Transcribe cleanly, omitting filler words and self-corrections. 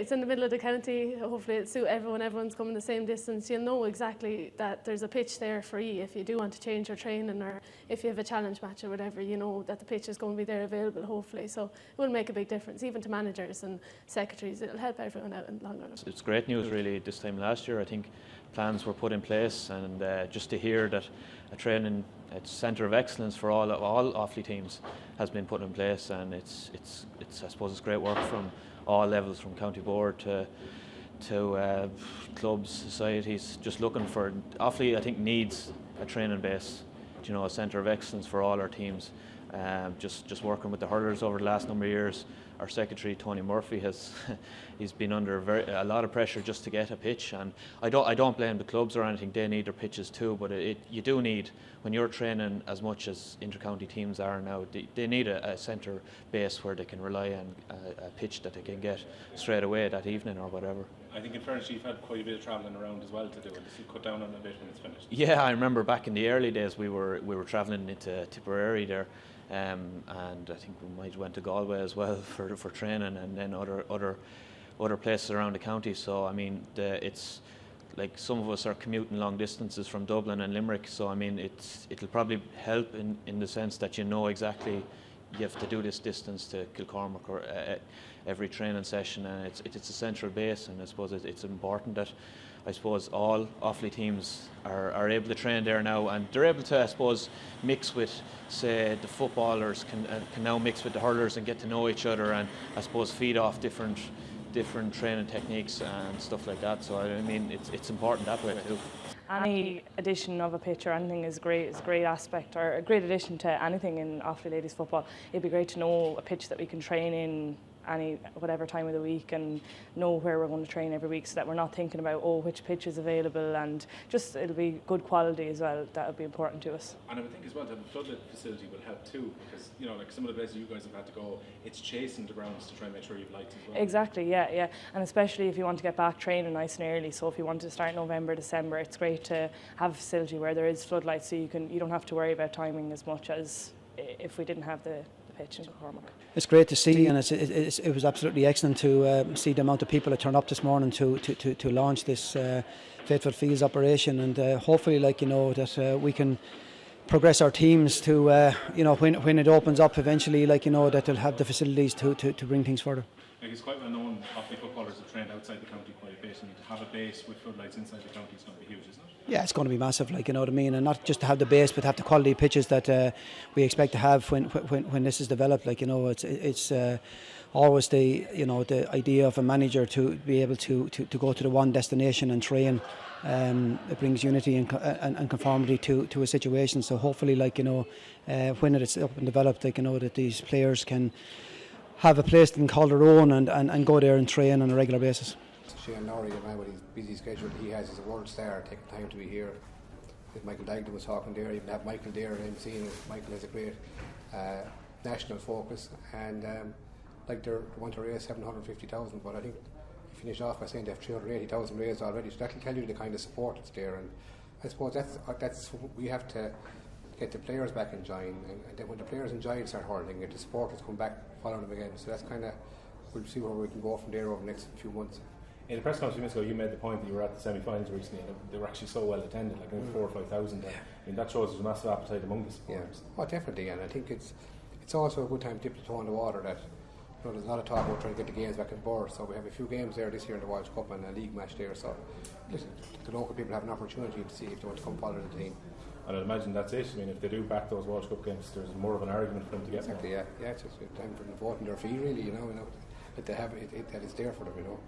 it's in the middle of the county. Hopefully it'll suit everyone. Everyone's coming the same distance. You'll know exactly that there's a pitch there for you if you do want to change your training, or if you have a challenge match or whatever, you know that the pitch is going to be there available, hopefully. So it will make a big difference, even to managers and secretaries. It'll help everyone out in the long run. It's great news really. This time last year I think plans were put in place, and just to hear that a training centre of excellence for all Offaly teams has been put in place, and it's I suppose it's great work from all levels, from county board to clubs, societies, just looking for. Offaly I think needs a training base, you know, a centre of excellence for all our teams. Just working with the hurlers over the last number of years. Our secretary Tony Murphy he's been under a lot of pressure just to get a pitch, and I don't blame the clubs or anything. They need their pitches too, but you do need, when you're training as much as inter-county teams are now, they need a centre base where they can rely on a pitch that they can get straight away that evening or whatever. I think in fairness you've had quite a bit of travelling around as well to do it. Does it cut down on a bit when it's finished? Yeah, I remember back in the early days we were travelling into Tipperary there. And I think we might went to Galway as well for training, and then other places around the county. So I mean, it's like some of us are commuting long distances from Dublin and Limerick. So I mean, it'll probably help in the sense that you know exactly you have to do this distance to Kilcormac or every training session, and it's a central base. And I suppose it's important that I suppose all Offaly teams are able to train there now, and they're able to, I suppose, mix with, say, the footballers can now mix with the hurlers and get to know each other, and I suppose feed off different training techniques and stuff like that. So I mean, it's important that way too. Any addition of a pitch or anything is great. It's a great aspect, or a great addition to anything in Offaly ladies football. It'd be great to know a pitch that we can train in whatever time of the week, and know where we're going to train every week, so that we're not thinking about which pitch is available, and just it'll be good quality as well. That would be important to us. And I would think as well that the floodlit facility will help too, because you know, like some of the places you guys have had to go, it's chasing the grounds to try and make sure you've lights as well. Exactly, yeah, and especially if you want to get back training nice and early. So if you want to start November, December, it's great to have a facility where there is floodlights, so you don't have to worry about timing as much as if we didn't have the pitch in Kilcormac. It's great to see, and it was absolutely excellent to see the amount of people that turned up this morning to launch this Faithful Fields operation, and hopefully, like, you know, that we can progress our teams to you know, when it opens up eventually, like, you know, that they'll have the facilities to bring things further. Like, it's quite well known Offaly footballers have trained outside the county quite a bit, and to have a base with floodlights inside the county is going to be huge, isn't it? Yeah, it's going to be massive, like, you know what I mean, and not just to have the base, but have the quality pitches that we expect to have when this is developed. Like, you know, it's always the, you know, the idea of a manager to be able to go to the one destination and train. It brings unity and conformity to a situation. So hopefully, like, you know, when it's up and developed, like, you know, that these players can have a place they can call their own and go there and train on a regular basis. Jean Brady, the man with his busy schedule he has, is a world star, taking time to be here. If Michael Dagden was talking there, even have Michael there and emceeing it. Michael has a great national focus, and like they want to raise 750,000, but I think he finished off by saying they have 380,000 raised already, so that will tell you the kind of support that's there. And I suppose that's we have to get the players back enjoying, and then when the players enjoy it, start hurling, get the supporters come back following them again. So that's kind of, we'll see where we can go from there over the next few months. In the press conference a few minutes ago, you made the point that you were at the semi-finals recently, and they were actually so well attended, like 4,000 or 5,000. I mean, that shows there's a massive appetite among the supporters. Yeah, definitely, and I think it's also a good time to dip the toe in the water. That, you know, there's a lot of talk about trying to get the games back in board. So we have a few games there this year in the World Cup and a league match there. So listen, the local people have an opportunity to see if they want to come follow the team. And I'd imagine that's it. I mean, if they do back those World Cup games, there's more of an argument for them to get exactly. Yeah, it's just time for them to vote in their fee, really. You know, that they have it that is there for them. You know.